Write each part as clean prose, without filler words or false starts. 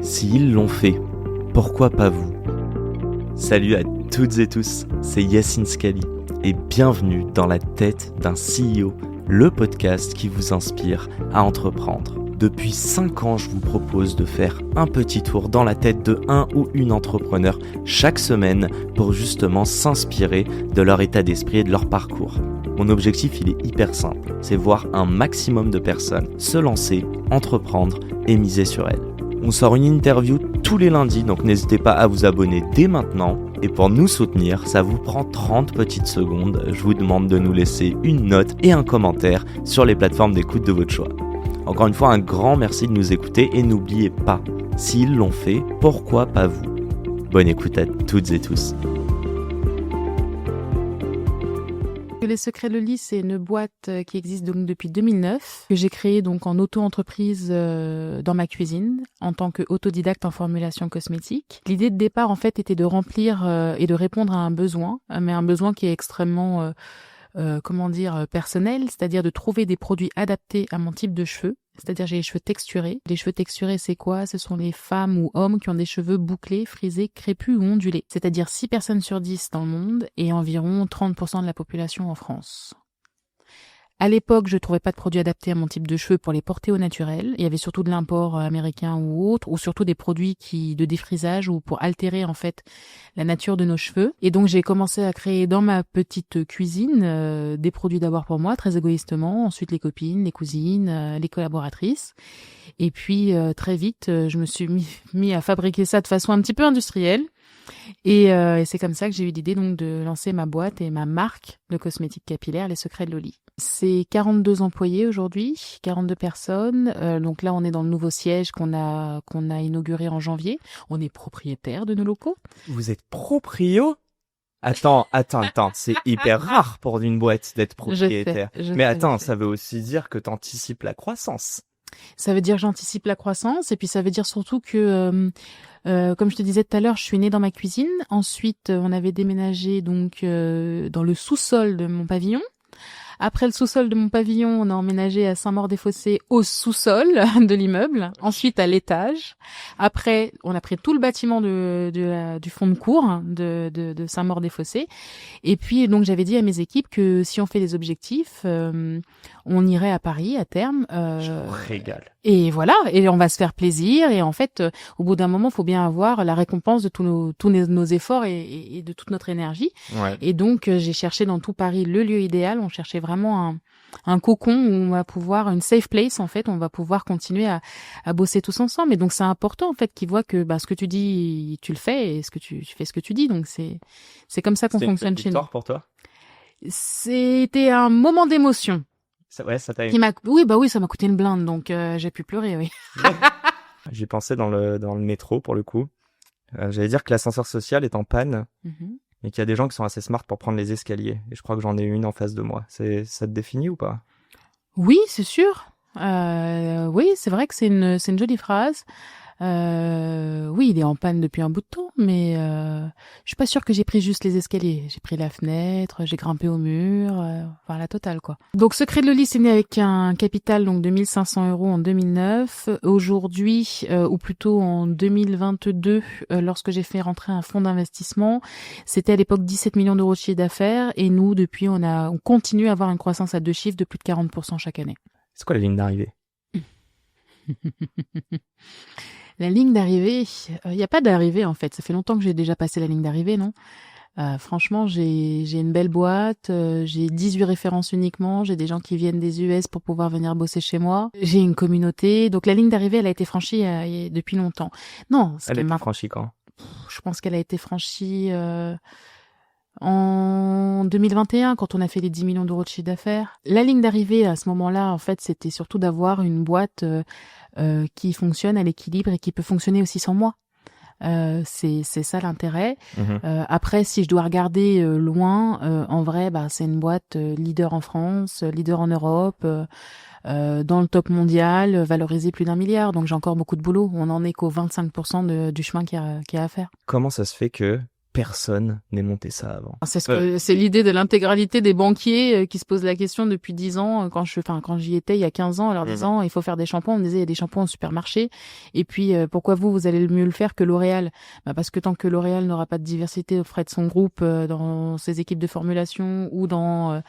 S'ils l'ont fait, pourquoi pas vous? Salut à toutes et tous, c'est Yacine Scali et bienvenue dans la tête d'un CEO, le podcast qui vous inspire à entreprendre. Depuis 5 ans, je vous propose de faire un petit tour dans la tête de un ou une entrepreneur chaque semaine pour justement s'inspirer de leur état d'esprit et de leur parcours. Mon objectif, il est hyper simple, c'est voir un maximum de personnes se lancer, entreprendre et miser sur elles. On sort une interview tous les lundis, donc n'hésitez pas à vous abonner dès maintenant. Et pour nous soutenir, ça vous prend 30 petites secondes. Je vous demande de nous laisser une note et un commentaire sur les plateformes d'écoute de votre choix. Encore une fois, un grand merci de nous écouter et n'oubliez pas, s'ils l'ont fait, pourquoi pas vous? Bonne écoute à toutes et tous. Les Secrets de Loli, c'est une boîte qui existe donc depuis 2009, que j'ai créée donc en auto-entreprise dans ma cuisine, en tant qu'autodidacte en formulation cosmétique. L'idée de départ, en fait, était de remplir et de répondre à un besoin, mais un besoin qui est extrêmement, personnel, c'est-à-dire de trouver des produits adaptés à mon type de cheveux. C'est-à-dire j'ai les cheveux texturés. Les cheveux texturés, c'est quoi? Ce sont les femmes ou hommes qui ont des cheveux bouclés, frisés, crépus ou ondulés. C'est-à-dire 6 personnes sur 10 dans le monde et environ 30% de la population en France. À l'époque, je trouvais pas de produits adaptés à mon type de cheveux pour les porter au naturel. Il y avait surtout de l'import américain ou autre, ou surtout des produits de défrisage ou pour altérer en fait la nature de nos cheveux. Et donc j'ai commencé à créer dans ma petite cuisine des produits d'abord pour moi, très égoïstement, ensuite les copines, les cousines, les collaboratrices. Et puis très vite, je me suis mis à fabriquer ça de façon un petit peu industrielle. Et c'est comme ça que j'ai eu l'idée donc de lancer ma boîte et ma marque de cosmétiques capillaires, Les Secrets de Loli. C'est 42 employés aujourd'hui, 42 personnes. Donc là, on est dans le nouveau siège qu'on a inauguré en janvier. On est propriétaire de nos locaux. Vous êtes proprio? Attends, c'est hyper rare pour une boîte d'être propriétaire. Mais attends, ça veut aussi dire que t'anticipes la croissance. Ça veut dire que j'anticipe la croissance et puis ça veut dire surtout que, comme je te disais tout à l'heure, je suis née dans ma cuisine. Ensuite, on avait déménagé donc dans le sous-sol de mon pavillon. Après le sous-sol de mon pavillon, on a emménagé à Saint-Maur-des-Fossés au sous-sol de l'immeuble. Ensuite, à l'étage. Après, on a pris tout le bâtiment du fond de cour de Saint-Maur-des-Fossés. Et puis, donc, j'avais dit à mes équipes que si on fait les objectifs, on irait à Paris à terme. Je vous régale. Et voilà, et on va se faire plaisir. Et en fait, au bout d'un moment, il faut bien avoir la récompense de tous nos efforts et de toute notre énergie. Ouais. Et donc, j'ai cherché dans tout Paris le lieu idéal. On cherchait vraiment un cocon où on va pouvoir, une safe place en fait, on va pouvoir continuer à bosser tous ensemble. Et donc, c'est important en fait qu'ils voient que ce que tu dis, tu le fais, et tu fais ce que tu dis. Donc, c'est comme ça qu'on fonctionne chez nous. C'était une victoire pour toi? C'était un moment d'émotion. Ça t'a eu. Oui, ça m'a coûté une blinde, donc j'ai pu pleurer, oui. J'ai pensé dans le métro pour le coup. J'allais dire que l'ascenseur social est en panne, et qu'il y a des gens qui sont assez smart pour prendre les escaliers. Et je crois que j'en ai une en face de moi. Ça te définit ou pas? Oui, c'est sûr. Oui, c'est vrai que c'est une jolie phrase. Oui, il est en panne depuis un bout de temps, mais je suis pas sûre que j'ai pris juste les escaliers. J'ai pris la fenêtre, j'ai grimpé au mur, enfin la totale quoi. Donc Secrets de Loli, c'est né avec un capital donc de 1 500 € en 2009. Aujourd'hui, ou plutôt en 2022, lorsque j'ai fait rentrer un fonds d'investissement, c'était à l'époque 17 millions d'euros de chiffre d'affaires et nous depuis on continue à avoir une croissance à 2 chiffres de plus de 40% chaque année. C'est quoi la ligne d'arrivée? La ligne d'arrivée, il n'y a pas d'arrivée en fait. Ça fait longtemps que j'ai déjà passé la ligne d'arrivée, non? Franchement, j'ai une belle boîte, j'ai 18 références uniquement, j'ai des gens qui viennent des US pour pouvoir venir bosser chez moi, j'ai une communauté. Donc la ligne d'arrivée, elle a été franchie depuis longtemps. Non, Elle a été franchie quand? Je pense qu'elle a été franchie en 2021, quand on a fait les 10 millions d'euros de chiffre d'affaires. La ligne d'arrivée, à ce moment-là, en fait, c'était surtout d'avoir une boîte qui fonctionne à l'équilibre et qui peut fonctionner aussi sans moi. C'est ça l'intérêt. Après, si je dois regarder loin, en vrai, c'est une boîte leader en France, leader en Europe, dans le top mondial, valorisée plus d'1 milliard. Donc j'ai encore beaucoup de boulot. On en est qu'au 25% du chemin qu'il y a à faire. Comment ça se fait que personne n'ait monté ça avant? C'est l'idée de l'intégralité des banquiers qui se posent la question depuis 10 ans. Quand j'y étais il y a 15 ans, en leur disant il faut faire des shampoings, on me disait il y a des shampoings au supermarché. Et puis pourquoi vous allez mieux le faire que L'Oréal? Parce que tant que L'Oréal n'aura pas de diversité auprès de son groupe, dans ses équipes de formulation ou dans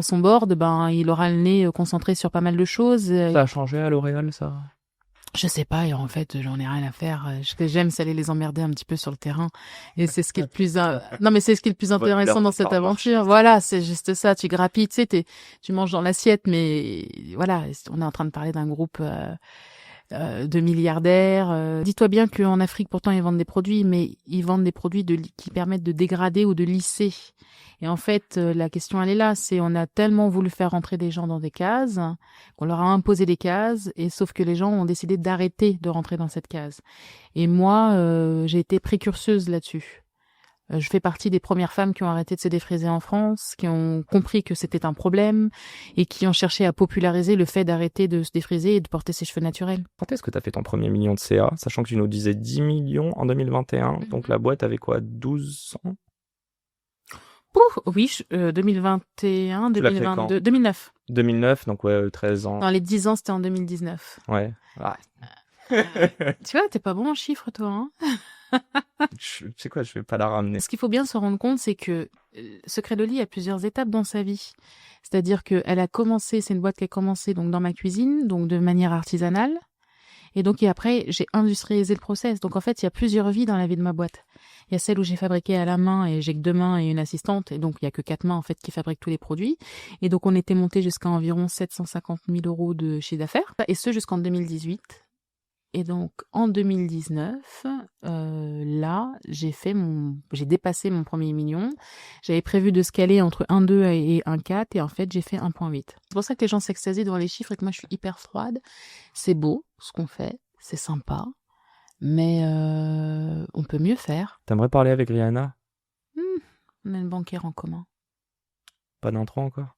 son board, il aura le nez concentré sur pas mal de choses. Ça a changé à L'Oréal, ça? Je sais pas, et en fait, j'en ai rien à faire. Ce que j'aime, c'est aller les emmerder un petit peu sur le terrain. Et c'est ce qui est le plus, non, mais c'est ce qui est le plus intéressant dans cette aventure. Voilà, c'est juste ça. Tu grappilles, tu sais, tu manges dans l'assiette, mais voilà, on est en train de parler d'un groupe, de milliardaires. Dis-toi bien qu'en Afrique, pourtant, ils vendent des produits, mais ils vendent des produits qui permettent de dégrader ou de lisser. Et en fait, la question, elle est là. On a tellement voulu faire rentrer des gens dans des cases, qu'on leur a imposé des cases, et sauf que les gens ont décidé d'arrêter de rentrer dans cette case. Et moi, j'ai été précurseuse là-dessus. Je fais partie des premières femmes qui ont arrêté de se défriser en France, qui ont compris que c'était un problème et qui ont cherché à populariser le fait d'arrêter de se défriser et de porter ses cheveux naturels. Quand est-ce que tu as fait ton premier million de CA, sachant que tu nous disais 10 millions en 2021, donc la boîte avait quoi, 12 ans? Oui, 2021, 2022, 2009. 2009, donc ouais, 13 ans. Dans les 10 ans, c'était en 2019. Ouais. Tu vois, t'es pas bon en chiffres, toi, hein? Tu sais quoi, je vais pas la ramener. Ce qu'il faut bien se rendre compte, c'est que Secret Loli a plusieurs étapes dans sa vie. C'est-à-dire qu'elle a commencé, c'est une boîte qui a commencé donc dans ma cuisine, donc de manière artisanale. Et donc, et après, j'ai industrialisé le process. Donc, en fait, il y a plusieurs vies dans la vie de ma boîte. Il y a celle où j'ai fabriqué à la main et j'ai que 2 mains et une assistante. Et donc, il y a que 4 mains, en fait, qui fabriquent tous les produits. Et donc, on était monté jusqu'à environ 750 000 € de chiffre d'affaires. Et ce, jusqu'en 2018. Et donc, en 2019, là, j'ai dépassé mon premier million. J'avais prévu de scaler entre 1,2 et 1,4 et en fait, j'ai fait 1,8. C'est pour ça que les gens s'extasient devant les chiffres et que moi, je suis hyper froide. C'est beau, ce qu'on fait. C'est sympa. Mais on peut mieux faire. T'aimerais parler avec Rihanna? On a une banquière en commun. Pas d'intro encore?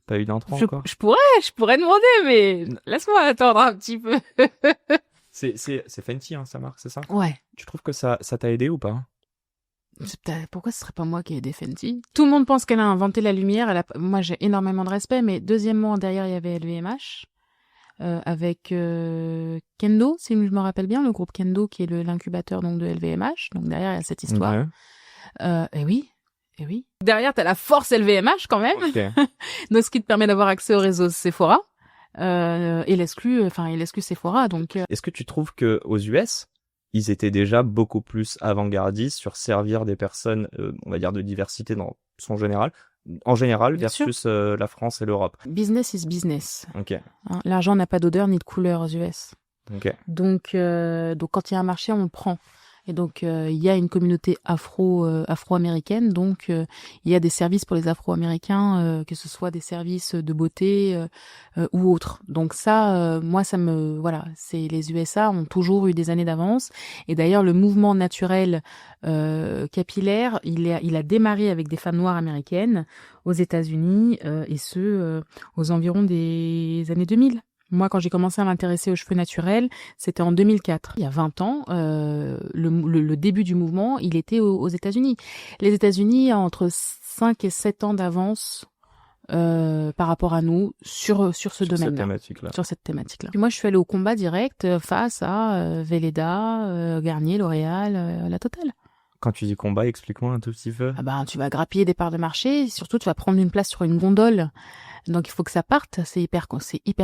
Pas eu d'intro encore? Je pourrais demander, mais laisse-moi attendre un petit peu. C'est Fenty, hein, sa marque, c'est ça? Ouais. Tu trouves que ça t'a aidé ou pas? Pourquoi ce serait pas moi qui ai aidé Fenty? Tout le monde pense qu'elle a inventé la lumière. Moi, j'ai énormément de respect, mais deuxièmement, derrière, il y avait LVMH. Avec Kendo, si je me rappelle bien, le groupe Kendo, qui est l'incubateur donc de LVMH. Donc derrière, il y a cette histoire. Ouais. Et oui. Derrière, t'as la force LVMH quand même. Okay. Donc, ce qui te permet d'avoir accès au réseau Sephora. Et l'exclus Sephora. Donc, Est-ce que tu trouves que aux US, ils étaient déjà beaucoup plus avant-gardistes sur servir des personnes, on va dire, de diversité en général, bien versus la France et l'Europe? Business is business. Ok. Hein, l'argent n'a pas d'odeur ni de couleur aux US. Ok. Donc quand il y a un marché, on le prend. Et donc, il y a une communauté afro-américaine, donc il y a des services pour les afro-américains, que ce soit des services de beauté ou autres. Donc ça, moi, c'est les USA ont toujours eu des années d'avance. Et d'ailleurs, le mouvement naturel capillaire, il a démarré avec des femmes noires américaines aux États-Unis, aux environs des années 2000. Moi, quand j'ai commencé à m'intéresser aux cheveux naturels, c'était en 2004. Il y a 20 ans, le début du mouvement, il était aux États-Unis. Les États-Unis ont entre 5 et 7 ans d'avance par rapport à nous sur ce domaine-là. Sur cette thématique-là. Puis moi, je suis allée au combat direct face à Velleda, Garnier, L'Oréal, la totale. Quand tu dis combat, explique-moi un tout petit peu. Tu vas grappiller des parts de marché, surtout tu vas prendre une place sur une gondole. Donc il faut que ça parte, c'est hyper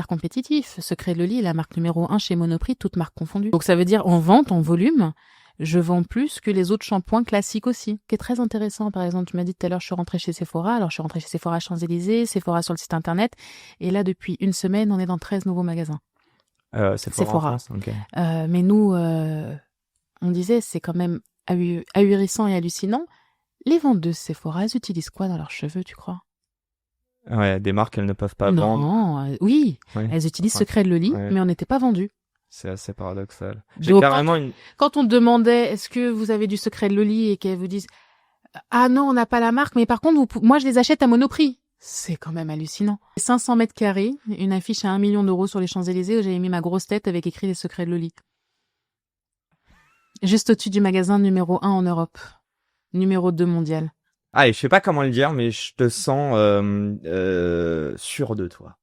compétitif. Secret Loli est la marque numéro 1 chez Monoprix, toutes marques confondues. Donc ça veut dire en vente, en volume, je vends plus que les autres shampoings classiques aussi, qui est très intéressant. Par exemple, tu m'as dit tout à l'heure, je suis rentrée chez Sephora. Alors je suis rentrée chez Sephora Champs-Élysées, Sephora sur le site internet. Et là, depuis une semaine, on est dans 13 nouveaux magasins. Sephora. En France, okay. Mais nous, on disait, c'est quand même ahurissant et hallucinant. Les vendeuses Sephora, elles utilisent quoi dans leurs cheveux, tu crois? Ouais, des marques qu'elles ne peuvent pas vendre. Non, oui, ouais. Elles utilisent Secret Loli, mais on n'était pas vendus. C'est assez paradoxal. J'ai carrément quand on demandait, est-ce que vous avez du Secret Loli, et qu'elles vous disent, ah non, on n'a pas la marque, mais par contre, moi, je les achète à Monoprix. C'est quand même hallucinant. 500 mètres carrés, une affiche à 1 million d'euros sur les Champs-Élysées où j'avais mis ma grosse tête avec écrit les Secrets de Loli. Juste au-dessus du magasin numéro 1 en Europe. Numéro 2 mondial. Ah, et je sais pas comment le dire, mais je te sens sûr de toi.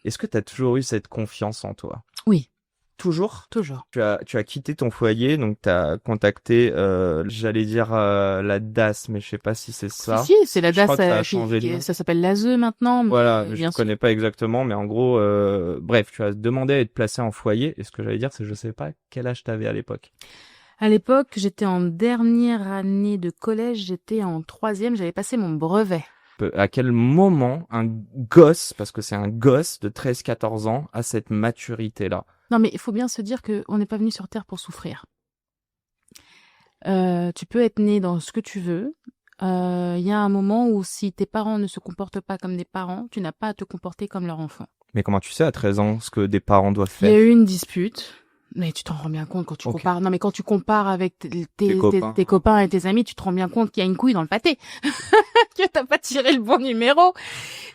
Est-ce que tu as toujours eu cette confiance en toi? Oui, Toujours? toujours. Tu as quitté ton foyer, donc tu as contacté, j'allais dire la DAS, mais je sais pas si c'est ça. Si, c'est la Je crois DAS, que ça a changé de nom. ça s'appelle l'ASE maintenant, mais Voilà, je bien sûr. connais pas exactement, mais en gros, bref, tu as demandé à être placé en foyer. Et ce que j'allais dire, c'est que je sais pas quel âge t'avais à l'époque. À l'époque, j'étais en dernière année de collège, j'étais en 3e, j'avais passé mon brevet. À quel moment un gosse, parce que c'est un gosse de 13-14 ans, a cette maturité-là? Non, mais il faut bien se dire qu'on n'est pas venu sur Terre pour souffrir. Tu peux être né dans ce que tu veux. Il y a un moment où si tes parents ne se comportent pas comme des parents, tu n'as pas à te comporter comme leur enfant. Mais comment tu sais à 13 ans ce que des parents doivent Il y a faire? eu une dispute. Mais tu t'en rends bien compte quand tu Ok. compares. Non, mais quand tu compares avec copains. tes copains et tes amis, tu te rends bien compte qu'il y a une couille dans le pâté. Que t'as pas tiré le bon numéro.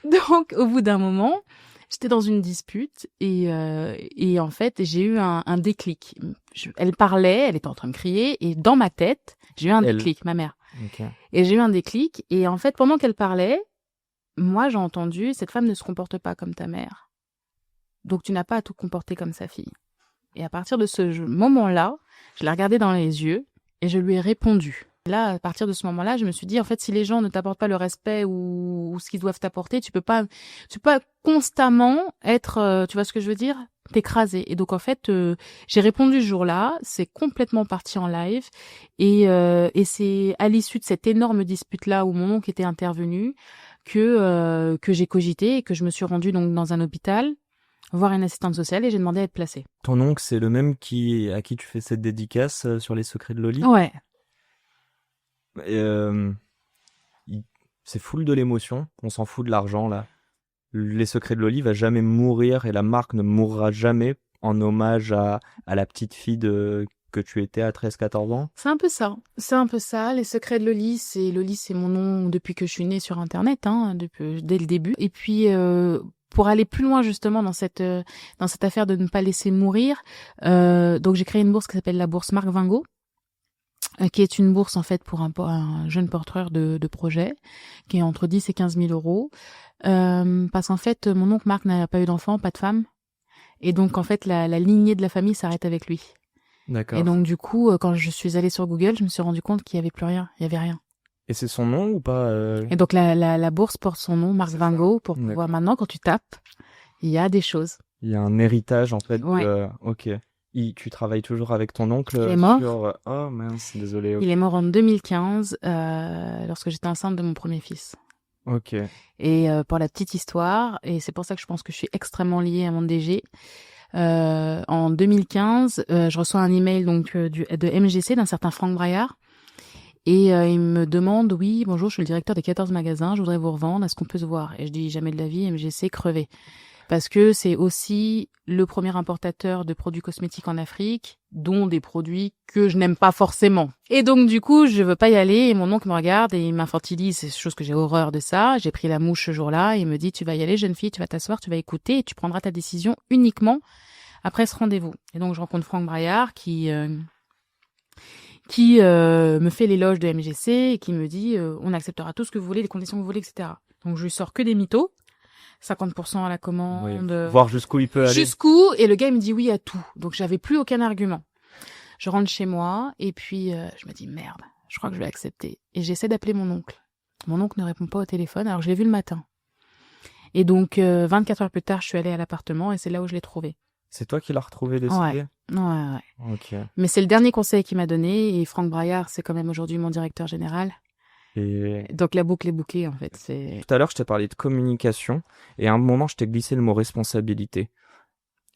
Donc, au bout d'un moment, j'étais dans une dispute et en fait, j'ai eu un déclic. Elle parlait, elle était en train de crier et dans ma tête, j'ai eu un déclic, ma mère. Ok. Et j'ai eu un déclic et en fait, pendant qu'elle parlait, moi, j'ai entendu, cette femme ne se comporte pas comme ta mère. Donc, tu n'as pas à te comporter comme sa fille. Et à partir de ce moment-là, je l'ai regardée dans les yeux et je lui ai répondu. Là, à partir de ce moment-là, je me suis dit, en fait, si les gens ne t'apportent pas le respect ou ce qu'ils doivent t'apporter, tu peux pas constamment être, tu vois ce que je veux dire, t'écraser. Et donc, en fait, j'ai répondu ce jour-là, c'est complètement parti en live. Et c'est à l'issue de cette énorme dispute-là où mon oncle était intervenu que j'ai cogité et que je me suis rendue donc dans un hôpital voir une assistante sociale et j'ai demandé à être placée. Ton oncle, c'est le même à qui tu fais cette dédicace sur les secrets de Loli? Ouais. C'est full de l'émotion, on s'en fout de l'argent là. Les secrets de Loli va jamais mourir et la marque ne mourra jamais en hommage à la petite fille que tu étais à 13-14 ans. C'est un peu ça. C'est un peu ça. Les secrets de Loli, c'est mon nom depuis que je suis née sur Internet, hein, dès le début. Et puis, pour aller plus loin justement dans cette affaire de ne pas laisser mourir, donc j'ai créé une bourse qui s'appelle la bourse Marc Vingo, qui est une bourse en fait pour un jeune porteur de projet, qui est entre 10 et 15 000 euros. Parce qu'en fait, mon oncle Marc n'a pas eu d'enfant, pas de femme. Et donc, en fait, la lignée de la famille s'arrête avec lui. D'accord. Et donc, du coup, quand je suis allée sur Google, je me suis rendu compte qu'il y avait plus rien. Il y avait rien. Et c'est son nom ou pas Et donc, la bourse porte son nom, Marc Vingo, pour D'accord. pouvoir maintenant, quand tu tapes, il y a des choses. Il y a un héritage en fait. Ouais. Ok. Tu travailles toujours avec ton oncle Il est mort. sur... Oh mince, désolé. Il est mort en 2015, lorsque j'étais enceinte de mon premier fils. Ok. Et pour la petite histoire, et c'est pour ça que je pense que je suis extrêmement liée à mon DG, en 2015, je reçois un email donc de MGC d'un certain Franck Braillard, et il me demande, oui, bonjour, je suis le directeur des 14 magasins, je voudrais vous revendre, est-ce qu'on peut se voir? Et je dis, jamais de la vie, MGC, crevé. Parce que c'est aussi le premier importateur de produits cosmétiques en Afrique, dont des produits que je n'aime pas forcément. Et donc, du coup, je veux pas y aller, et mon oncle me regarde et il m'infantilise, c'est chose que j'ai horreur de ça. J'ai pris la mouche ce jour-là, et il me dit, tu vas y aller, jeune fille, tu vas t'asseoir, tu vas écouter, et tu prendras ta décision uniquement après ce rendez-vous. Et donc, je rencontre Franck Braillard, qui me fait l'éloge de MGC, et qui me dit, on acceptera tout ce que vous voulez, les conditions que vous voulez, etc. Donc, je lui sors que des mythos. 50% à la commande. Oui. Voir jusqu'où il peut aller. Jusqu'où, et le gars il me dit oui à tout. Donc j'avais plus aucun argument. Je rentre chez moi et puis je me dis merde, je crois que je vais accepter. Et j'essaie d'appeler mon oncle. Mon oncle ne répond pas au téléphone, alors je l'ai vu le matin. Et donc 24 heures plus tard, je suis allée à l'appartement et c'est là où je l'ai trouvé. C'est toi qui l'as retrouvé décidé? Ouais. Ok. Mais c'est le dernier conseil qu'il m'a donné et Franck Braillard, c'est quand même aujourd'hui mon directeur général. Et... Donc la boucle est bouclée en fait. Tout à l'heure, je t'ai parlé de communication et à un moment, je t'ai glissé le mot responsabilité.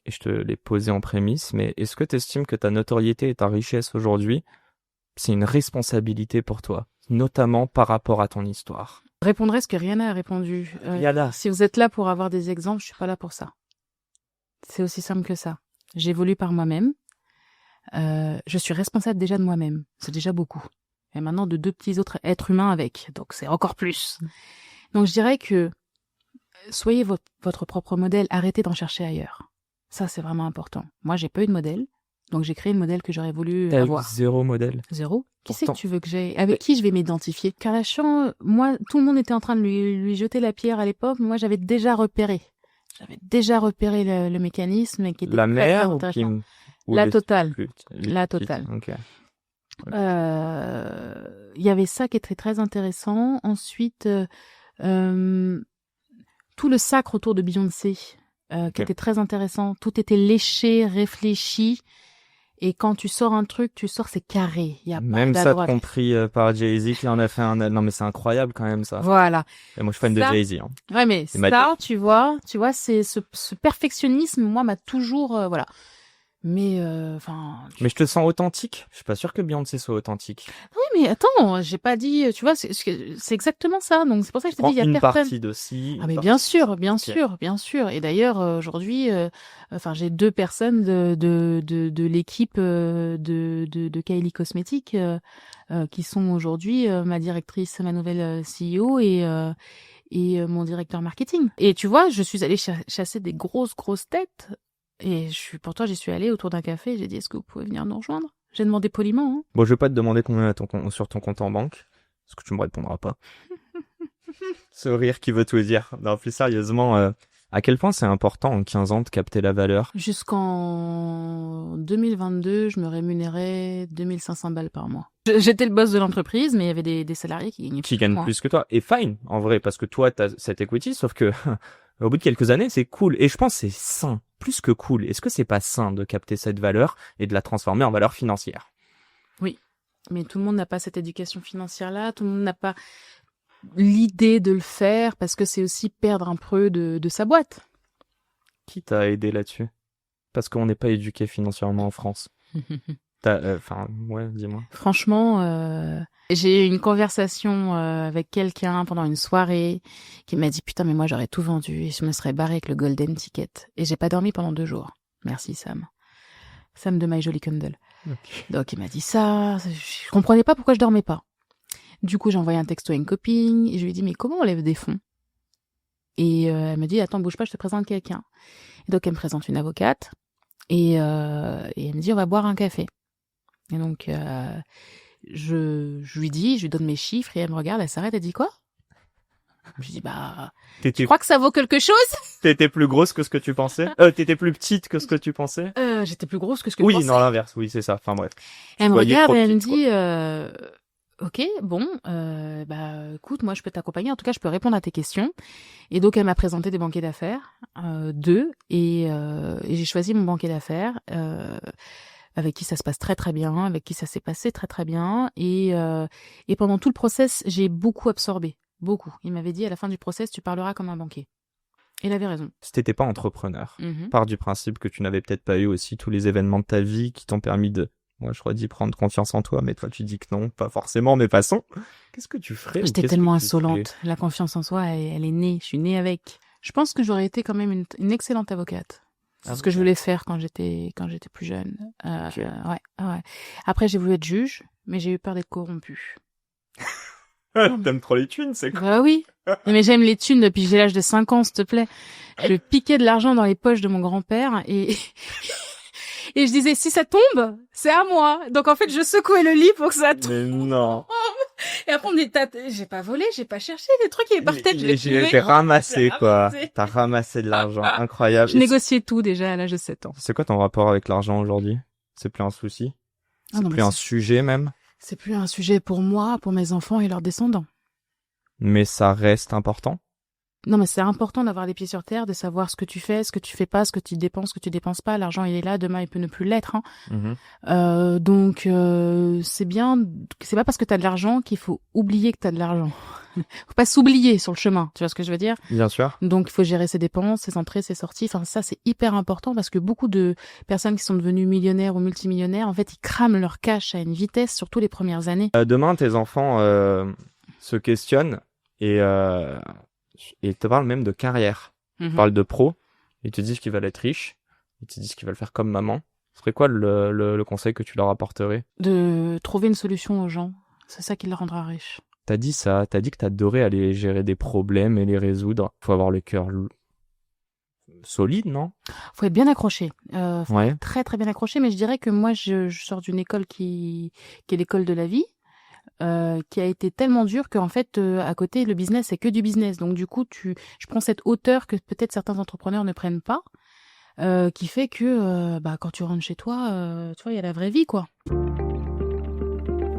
Et je te l'ai posé en prémisse, mais est-ce que tu estimes que ta notoriété et ta richesse aujourd'hui, c'est une responsabilité pour toi, notamment par rapport à ton histoire? Répondrai ce que Rihanna a répondu. Rihanna. Si vous êtes là pour avoir des exemples, je suis pas là pour ça. C'est aussi simple que ça. J'évolue par moi-même. Je suis responsable déjà de moi-même. C'est déjà beaucoup. Et maintenant de 2 petits autres êtres humains avec. Donc c'est encore plus. Donc je dirais que soyez votre propre modèle. Arrêtez d'en chercher ailleurs. Ça, c'est vraiment important. Moi, j'ai pas eu de modèle. Donc j'ai créé le modèle que j'aurais voulu T'as avoir. 0 modèle. 0. Qui c'est Pourtant. que tu veux que j'ai? Avec qui je vais m'identifier? Kardashian, moi, tout le monde était en train de lui jeter la pierre à l'époque. Moi, j'avais déjà repéré. Le mécanisme qui était La très, mère très ou intéressant. Kim ou La les totale. plus- les La petites totale. Ok. Il y avait ça qui était très intéressant. Ensuite, tout le sacre autour de Beyoncé, qui était très intéressant. Tout était léché, réfléchi. Et quand tu sors un truc, c'est carré. Il y a Même pas ça d'adroite. compris par Jay-Z qui en a fait un. Non mais c'est incroyable quand même ça. Voilà. Et moi je suis fan de Ça- Jay-Z. Hein. Ouais, mais C'est ma ça, tu vois, c'est ce perfectionnisme, moi, m'a toujours, voilà. Mais, enfin. Mais je te sens authentique. Je suis pas sûr que Beyoncé soit authentique. Oui, mais attends, j'ai pas dit, tu vois, c'est exactement ça. Donc c'est pour ça que je te dis, il y a une personne. partie de si. Ah mais une bien partie- sûr, bien Ok. sûr, bien sûr. Et d'ailleurs aujourd'hui, j'ai 2 personnes de l'équipe de Kylie Cosmetics qui sont aujourd'hui ma directrice, ma nouvelle CEO et mon directeur marketing. Et tu vois, je suis allée chasser des grosses têtes et pourtant j'y suis allée autour d'un café. Et j'ai dit est-ce que vous pouvez venir nous rejoindre? J'ai demandé poliment. Hein. Bon, je vais pas te demander combien sur ton compte en banque, parce que tu me répondras pas. Ce rire qui veut tout dire. Non, plus sérieusement, à quel point c'est important en 15 ans de capter la valeur? Jusqu'en 2022, je me rémunérais 2500 balles par mois. J'étais le boss de l'entreprise, mais il y avait des salariés qui gagnaient Qui plus que gagne moi. plus que toi. Et fine, en vrai, parce que toi, t'as cette equity, sauf que au bout de quelques années, c'est cool. Et je pense que c'est sain, plus que cool. Est-ce que c'est pas sain de capter cette valeur et de la transformer en valeur financière? Oui, mais tout le monde n'a pas cette éducation financière-là, tout le monde n'a pas l'idée de le faire, parce que c'est aussi perdre un peu de sa boîte. Qui t'a aidé là-dessus? Parce qu'on n'est pas éduqué financièrement en France. Ouais, dis-moi. Franchement, j'ai eu une conversation avec quelqu'un pendant une soirée qui m'a dit putain mais moi j'aurais tout vendu et je me serais barrée avec le golden ticket et j'ai pas dormi pendant 2 jours. Merci Sam de My Jolly Candle. Okay. Donc il m'a dit ça, je comprenais pas pourquoi je dormais pas. Du coup j'ai envoyé un texto à une copine et je lui ai dit mais comment on lève des fonds? Et elle me dit attends bouge pas, je te présente quelqu'un. Et donc elle me présente une avocate et elle me dit on va boire un café. Et donc, je lui donne mes chiffres et elle me regarde, elle s'arrête, elle dit quoi? Je dis tu crois que ça vaut quelque chose? T'étais plus grosse que ce que tu pensais? T'étais plus petite que ce que tu pensais? J'étais plus grosse que ce que je Oui, pensais. non, l'inverse, oui, c'est ça. Enfin bref. Elle me regarde et elle me petite, dit, ok, bon, écoute, moi je peux t'accompagner, en tout cas je peux répondre à tes questions. Et donc elle m'a présenté des banquiers d'affaires, 2, et j'ai choisi mon banquier d'affaires, avec qui ça se passe très très bien, avec qui ça s'est passé très très bien, et pendant tout le process, j'ai beaucoup absorbé, beaucoup. Il m'avait dit à la fin du process, tu parleras comme un banquier. Et il avait raison. Si t'étais pas entrepreneur, part du principe que tu n'avais peut-être pas eu aussi tous les événements de ta vie qui t'ont permis de, moi je d'y prendre confiance en toi, mais toi tu dis que non, pas forcément, mais passons. Qu'est-ce que tu ferais? J'étais tellement insolente. La confiance en soi, elle est née, je suis née avec. Je pense que j'aurais été quand même une excellente avocate. C'est ce que je voulais faire quand j'étais plus jeune. Okay. Ouais. Après, j'ai voulu être juge, mais j'ai eu peur d'être corrompue. T'aimes trop les thunes, c'est quoi? Bah oui. Mais j'aime les thunes depuis que j'ai l'âge de 5 ans, s'il te plaît. Je piquais de l'argent dans les poches de mon grand-père et je disais, si ça tombe, c'est à moi. Donc en fait, je secouais le lit pour que ça tombe. Mais non. Et après, on me dit, j'ai pas volé, j'ai pas cherché, les trucs, il est par tête, je l'ai trouvé. J'ai ramassé, quoi. T'as ramassé de l'argent. Incroyable. Je négociais tout déjà à l'âge de 7 ans. C'est quoi ton rapport avec l'argent aujourd'hui? C'est plus un souci? C'est plus un sujet même? C'est plus un sujet pour moi, pour mes enfants et leurs descendants. Mais ça reste important? Non, mais c'est important d'avoir les pieds sur terre, de savoir ce que tu fais pas, ce que tu dépenses pas. L'argent, il est là, demain, il peut ne plus l'être. Hein. Donc, c'est bien. C'est pas parce que t'as de l'argent qu'il faut oublier que t'as de l'argent. Faut pas s'oublier sur le chemin. Tu vois ce que je veux dire? Bien sûr. Donc, il faut gérer ses dépenses, ses entrées, ses sorties. Enfin, ça, c'est hyper important parce que beaucoup de personnes qui sont devenues millionnaires ou multimillionnaires, en fait, ils crament leur cash à une vitesse, surtout les premières années. Demain, tes enfants se questionnent et te parlent même de carrière. Ils parlent de pro. Ils te disent qu'ils veulent être riches. Ils te disent qu'ils veulent faire comme maman. Ce serait quoi le conseil que tu leur apporterais? De trouver une solution aux gens. C'est ça qui les rendra riches. T'as dit ça. T'as dit que t'adorais aller gérer des problèmes et les résoudre. Faut avoir le cœur solide, non? Faut être bien accroché. Ouais. Très très bien accroché, mais je dirais que moi je sors d'une école qui est l'école de la vie, qui a été tellement dure qu'en fait à côté le business c'est que du business. Donc du coup je prends cette hauteur que peut-être certains entrepreneurs ne prennent pas, qui fait que quand tu rentres chez toi, tu vois, il y a la vraie vie quoi.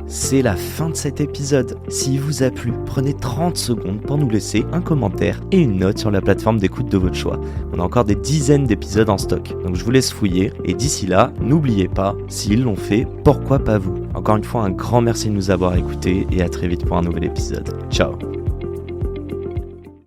C'est la fin de cet épisode. S'il vous a plu, prenez 30 secondes pour nous laisser un commentaire et une note sur la plateforme d'écoute de votre choix. On a encore des dizaines d'épisodes en stock, donc je vous laisse fouiller. Et d'ici là, n'oubliez pas, s'ils l'ont fait, pourquoi pas vous? Encore une fois, un grand merci de nous avoir écoutés et à très vite pour un nouvel épisode. Ciao.